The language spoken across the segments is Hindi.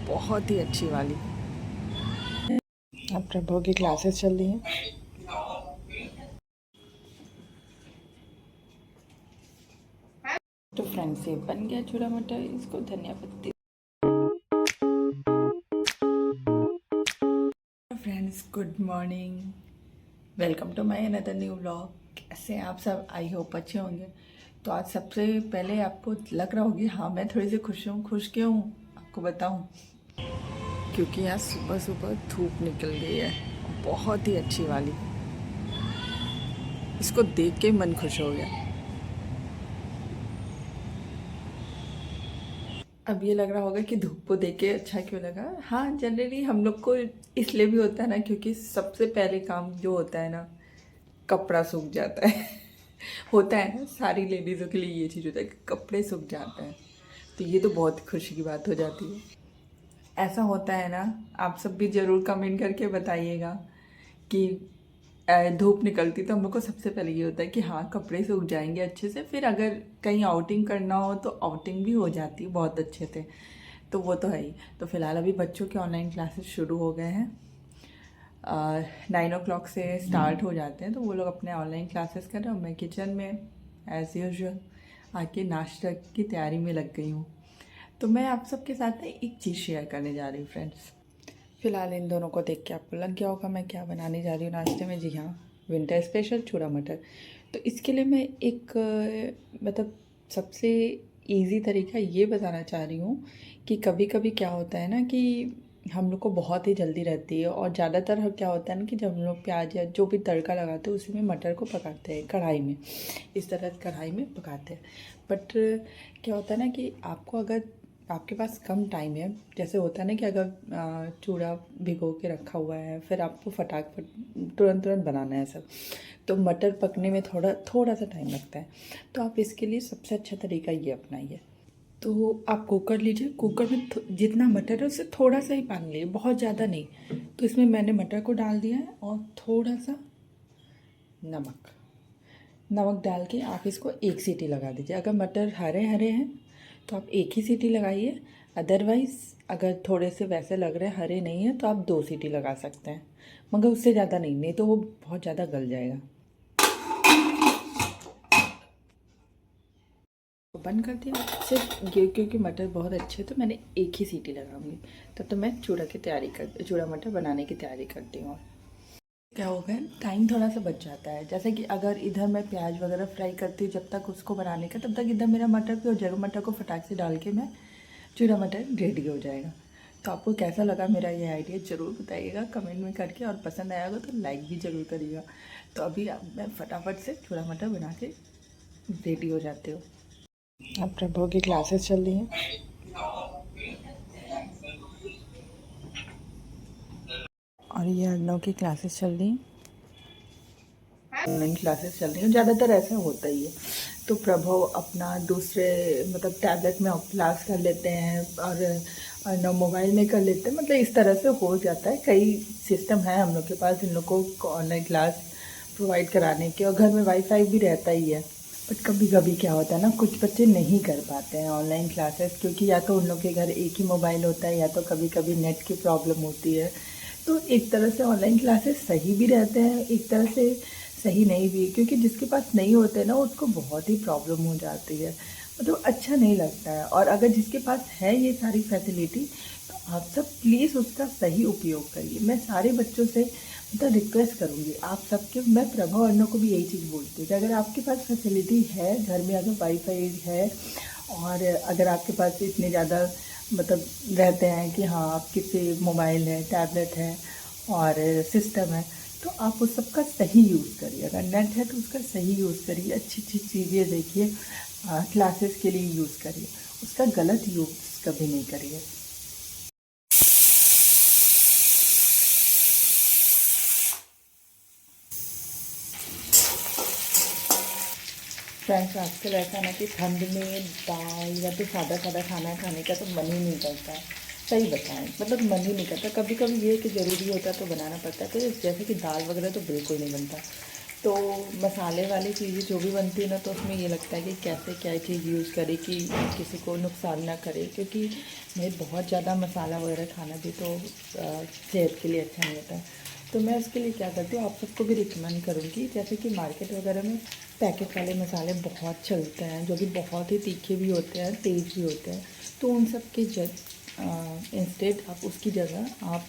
बहुत ही अच्छी वाली। अब प्रभु की क्लासेस चल रही हैं। तो फ्रेंड्स, ये बन गया छोला मटर, इसको धनिया पत्ती। Friends, good morning, welcome to my another new vlog. कैसे हैं आप सब? आई होप अच्छे होंगे। तो आज सबसे पहले आपको लग रहा होगी, हाँ मैं थोड़ी सी खुश हूँ। खुश क्यों हूँ आपको बताऊँ? क्योंकि आज सुबह सुबह धूप निकल गई है, बहुत ही अच्छी वाली। इसको देख के मन खुश हो गया। अब ये लग रहा होगा कि धूप को देख के अच्छा क्यों लगा। हाँ, जनरली हम लोग को इसलिए भी होता है ना, क्योंकि सबसे पहले काम जो होता है ना, कपड़ा सूख जाता है। होता है ना, सारी लेडीज़ों के लिए ये चीज़ होता है कि कपड़े सूख जाते हैं। तो ये तो बहुत खुशी की बात हो जाती है। ऐसा होता है ना? आप सब भी ज़रूर कमेंट करके बताइएगा कि धूप निकलती तो हम लोग को सबसे पहले ये होता है कि हाँ कपड़े सूख जाएंगे अच्छे से, फिर अगर कहीं आउटिंग करना हो तो आउटिंग भी हो जाती है बहुत अच्छे से। तो वो तो है ही। तो फिलहाल अभी बच्चों के ऑनलाइन क्लासेस शुरू हो गए हैं। 9 o'clock से स्टार्ट हो जाते हैं, तो वो लोग अपने ऑनलाइन क्लासेस कर रहे हैं। मैं किचन में एज़ यूजुअल आके नाश्ता की तैयारी में लग गई हूँ। तो मैं आप सबके साथ में एक चीज़ शेयर करने जा रही हूँ फ्रेंड्स। फ़िलहाल इन दोनों को देख के आपको लग गया होगा मैं क्या बनाने जा रही हूँ नाश्ते में। जी हाँ, विंटर स्पेशल छोला मटर। तो इसके लिए मैं एक मतलब सबसे इजी तरीका ये बताना चाह रही हूँ कि कभी कभी क्या होता है ना कि हम लोग को बहुत ही जल्दी रहती है, और ज़्यादातर क्या होता है ना कि जब हम लोग प्याज या जो भी तड़का लगाते हैं उसी में मटर को पकाते हैं कढ़ाई में, इस तरह कढ़ाई में पकाते हैं। बट क्या होता है ना कि आपको अगर आपके पास कम टाइम है, जैसे होता है ना कि अगर चूड़ा भिगो के रखा हुआ है, फिर आपको फटाफट तुरंत तुरंत बनाना है सब, तो मटर पकने में थोड़ा सा टाइम लगता है। तो आप इसके लिए सबसे अच्छा तरीका ये अपनाइए। तो आप कुकर लीजिए, कुकर में जितना मटर है उससे थोड़ा सा ही पानी लीजिए, बहुत ज़्यादा नहीं। तो इसमें मैंने मटर को डाल दिया है और थोड़ा सा नमक नमक डाल के आप इसको एक सीटी लगा दीजिए। अगर मटर हरे हरे हैं तो आप एक ही सीटी लगाइए, अदरवाइज़ अगर थोड़े से वैसे लग रहे हैं हरे नहीं हैं तो आप 2 सीटी लगा सकते हैं, मगर उससे ज़्यादा नहीं तो वो बहुत ज़्यादा गल जाएगा। तो बंद कर दिया सिर्फ ये, क्योंकि मटर बहुत अच्छे तो मैंने एक ही सीटी लगाऊंगी। तब तो मैं चूड़ा मटर बनाने की तैयारी करती हूँ। क्या हो गया, टाइम थोड़ा सा बच जाता है। जैसे कि अगर इधर मैं प्याज वगैरह फ्राई करती हूँ जब तक उसको बनाने का, तब तक इधर मेरा मटर भी हो जाएगा। मटर को फटाक से डाल के मैं चूड़ा मटर रेडी हो जाएगा। तो आपको कैसा लगा मेरा ये आइडिया ज़रूर बताइएगा कमेंट में करके, और पसंद आया होगा तो लाइक भी ज़रूर करिएगा। तो अभी मैं फटाफट से चूड़ा मटर बना के रेडी हो जाती हूँ। अब प्रभु की क्लासेस चल रही हैं, और ये अर्नव की क्लासेस चल रही हैं, ऑनलाइन क्लासेस चल रही हैं। ज़्यादातर ऐसा होता ही है। तो प्रभव अपना दूसरे मतलब टैबलेट में क्लास कर लेते हैं, और न मोबाइल में कर लेते हैं। मतलब इस तरह से हो जाता है। कई सिस्टम है हम लोग के पास इन लोग को ऑनलाइन क्लास प्रोवाइड कराने के, और घर में वाईफाई भी रहता ही है। बट कभी कभी क्या होता है ना, कुछ बच्चे नहीं कर पाते हैं ऑनलाइन क्लासेस, क्योंकि या तो उन लोग के घर एक ही मोबाइल होता है, या तो कभी कभी नेट की प्रॉब्लम होती है। तो एक तरह से ऑनलाइन क्लासेस सही भी रहते हैं, एक तरह से सही नहीं भी, क्योंकि जिसके पास नहीं होते ना उसको बहुत ही प्रॉब्लम हो जाती है, मतलब अच्छा नहीं लगता है। और अगर जिसके पास है ये सारी फैसिलिटी, तो आप सब प्लीज़ उसका सही उपयोग करिए। मैं सारे बच्चों से मतलब रिक्वेस्ट करूँगी आप सबके, मैं प्रभा वर्णों को भी यही चीज़ बोलती हूँ कि अगर आपके पास फैसिलिटी है घर में, अगर वाईफाई है, और अगर आपके पास इतने ज़्यादा मतलब रहते हैं कि हाँ आपके पे मोबाइल है, टैबलेट है और सिस्टम है, तो आप उस सब का सही यूज़ करिए। अगर नेट है तो उसका सही यूज़ करिए, अच्छी अच्छी चीज़ें देखिए, क्लासेस के लिए यूज़ करिए, उसका गलत यूज़ कभी नहीं करिए। फ्रेंड्स, आजकल ऐसा ना कि ठंड में दाल या तो सादा सादा खाना खाने का तो मन ही नहीं करता है। सही बताएं, मतलब मन ही नहीं करता। कभी कभी ये कि ज़रूरी होता है तो बनाना पड़ता है। तो जैसे कि दाल वगैरह तो बिल्कुल नहीं बनता। तो मसाले वाली चीज़ें जो भी बनती है ना, तो उसमें ये लगता है कि कैसे क्या चीज़ यूज़ करे कि किसी को नुकसान ना करे, क्योंकि भाई बहुत ज़्यादा मसाला वगैरह खाना भी तो सेहत के लिए अच्छा नहीं होता है। तो मैं उसके लिए क्या करती हूँ, आप सबको भी रिकमेंड करूँगी, जैसे कि मार्केट वगैरह में पैकेट वाले मसाले बहुत चलते हैं, जो कि बहुत ही तीखे भी होते हैं, तेज़ भी होते हैं। तो उन सब के इंस्टेड आप उसकी जगह आप,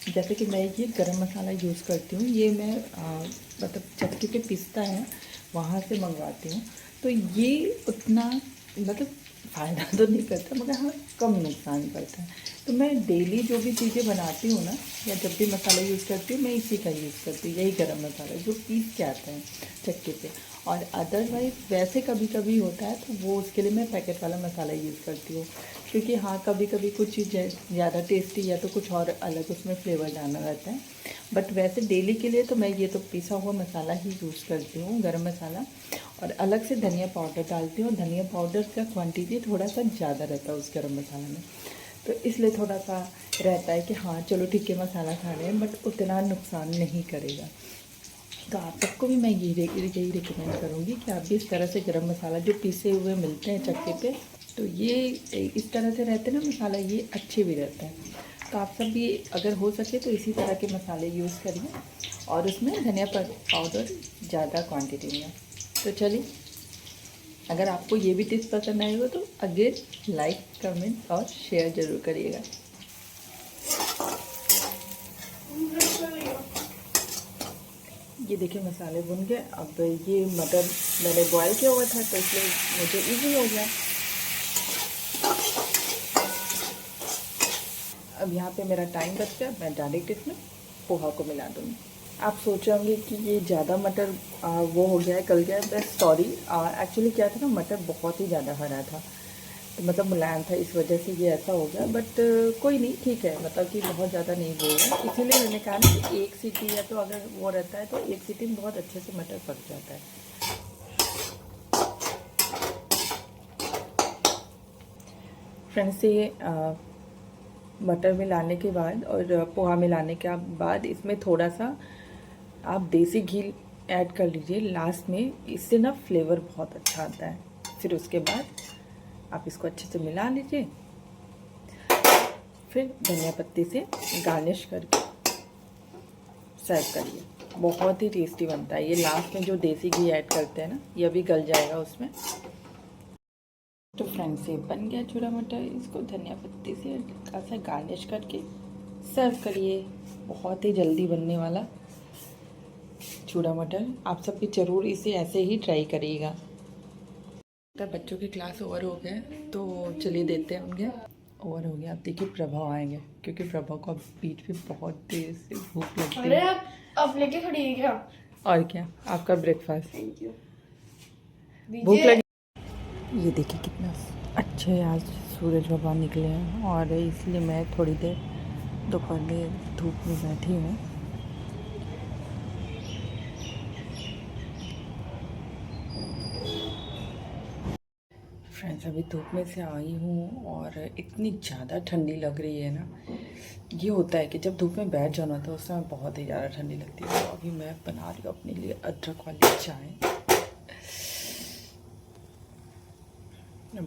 जैसे कि मैं ये गरम मसाला यूज़ करती हूँ, ये मैं मतलब चक्की पे पिसता है वहाँ से मंगवाती हूँ। तो ये उतना मतलब फ़ायदा तो नहीं करता, मगर हाँ कम नुकसान करता है। तो मैं डेली जो भी चीज़ें बनाती हूँ ना, या जब भी मसाला यूज़ करती हूँ, मैं इसी का यूज़ करती हूँ, यही गरम मसाला जो पीस के आता है चक्की पे। और अदरवाइज़ वैसे कभी कभी होता है तो वो उसके लिए मैं पैकेट वाला मसाला यूज़ करती हूँ, क्योंकि हाँ कभी कभी कुछ चीज़ें ज़्यादा टेस्टी या तो कुछ और अलग उसमें फ्लेवर डालना रहता है। बट वैसे डेली के लिए तो मैं ये तो पिसा हुआ मसाला ही यूज़ करती हूँ, गरम मसाला। और अलग से धनिया पाउडर डालती हूँ, धनिया पाउडर का क्वांटिटी थोड़ा सा ज़्यादा रहता है उस गरम मसाले में। तो इसलिए थोड़ा सा रहता है कि हाँ चलो ठीक है मसाला खा रहे हैं, बट उतना नुकसान नहीं करेगा। तो आप सबको भी मैं यही रिकमेंड करूँगी कि आप भी इस तरह से गरम मसाला जो पीसे हुए मिलते हैं चक्के पे, तो ये इस तरह से रहते हैं ना मसाला, ये अच्छे भी रहता है। तो आप सब भी अगर हो सके तो इसी तरह के मसाले यूज़ करिए, और उसमें धनिया पाउडर ज़्यादा क्वांटिटी में। तो चलिए, अगर आपको ये भी टिप्स पसंद आए हो तो अगेन लाइक कमेंट और शेयर ज़रूर करिएगा। ये देखिए मसाले भुन गए। अब ये मटर मैंने बॉयल किया हुआ था तो इसलिए मुझे इजी हो गया। अब यहाँ पे मेरा टाइम बच गया, मैं डायरेक्ट इसमें पोहा को मिला दूँगी। आप सोच रहे होंगे कि ये ज़्यादा मटर वो हो गया है, गल गया है। बस सॉरी, एक्चुअली क्या था ना, मटर बहुत ही ज़्यादा हरा था, तो मतलब मुलायम था, इस वजह से ये ऐसा हो गया। बट कोई नहीं, ठीक है, मतलब कि बहुत ज़्यादा नहीं वो है। इसीलिए मैंने कहा ना कि एक सीटी या तो अगर वो रहता है तो एक सीटी में बहुत अच्छे से मटर पक जाता है। फ्रेंड्स, ये मटर मिलाने के बाद और पोहा मिलाने के बाद इसमें थोड़ा सा आप देसी घी ऐड कर लीजिए लास्ट में, इससे ना फ्लेवर बहुत अच्छा आता है। फिर उसके बाद आप इसको अच्छे से मिला लीजिए, फिर धनिया पत्ती से गार्निश करके सर्व करिए। बहुत ही टेस्टी बनता है ये। लास्ट में जो देसी घी ऐड करते हैं ना, ये भी गल जाएगा उसमें। तो फ्रेंड्स, ये बन गया चूड़ा मटर। इसको धनिया पत्ती से हल्का सा गार्निश करके सर्व करिए। बहुत ही जल्दी बनने वाला चूड़ा मटर। आप सब भी ज़रूर इसे ऐसे ही ट्राई करिएगा। तब बच्चों की क्लास ओवर हो गए, तो चलिए देते हैं उनके। ओवर हो गया। आप देखिए प्रभाव आएंगे, क्योंकि प्रभाव को अब बीच में बहुत देर से भूख लगती है। आप लेके खड़ी है क्या? और क्या, आपका ब्रेकफास्ट। Thank you. भूख लगी। ये देखिए कितना अच्छे आज सूरज भगवान निकले हैं, और इसलिए मैं थोड़ी देर दोपहर में धूप में बैठी हूँ। फ्रेंड्स, अभी धूप में से आई हूँ और इतनी ज़्यादा ठंडी लग रही है ना। ये होता है कि जब धूप में बैठ जाना तो उस समय बहुत ही ज़्यादा ठंडी लगती है। तो अभी मैं बना रही हूँ अपने लिए अदरक वाली चाय।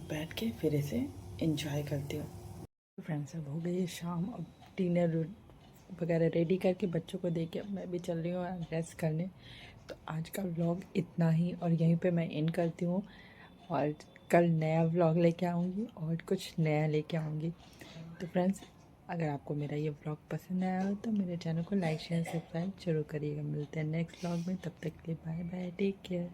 बैठ के फिर इसे एंजॉय करती हूँ। फ्रेंड्स, अब हो गई शाम। अब डिनर वगैरह रेडी करके बच्चों को दे के अब मैं भी चल रही हूँ रेस्ट करने। तो आज का व्लॉग इतना ही, और यहीं पे मैं एंड करती हूँ। और कल नया व्लॉग लेके आऊँगी और कुछ नया लेके आऊँगी। तो फ्रेंड्स, अगर आपको मेरा ये व्लॉग पसंद आया हो तो मेरे चैनल को लाइक शेयर सब्सक्राइब जरूर करिएगा। मिलते हैं नेक्स्ट व्लॉग में, तब तक के लिए बाय बाय, टेक केयर।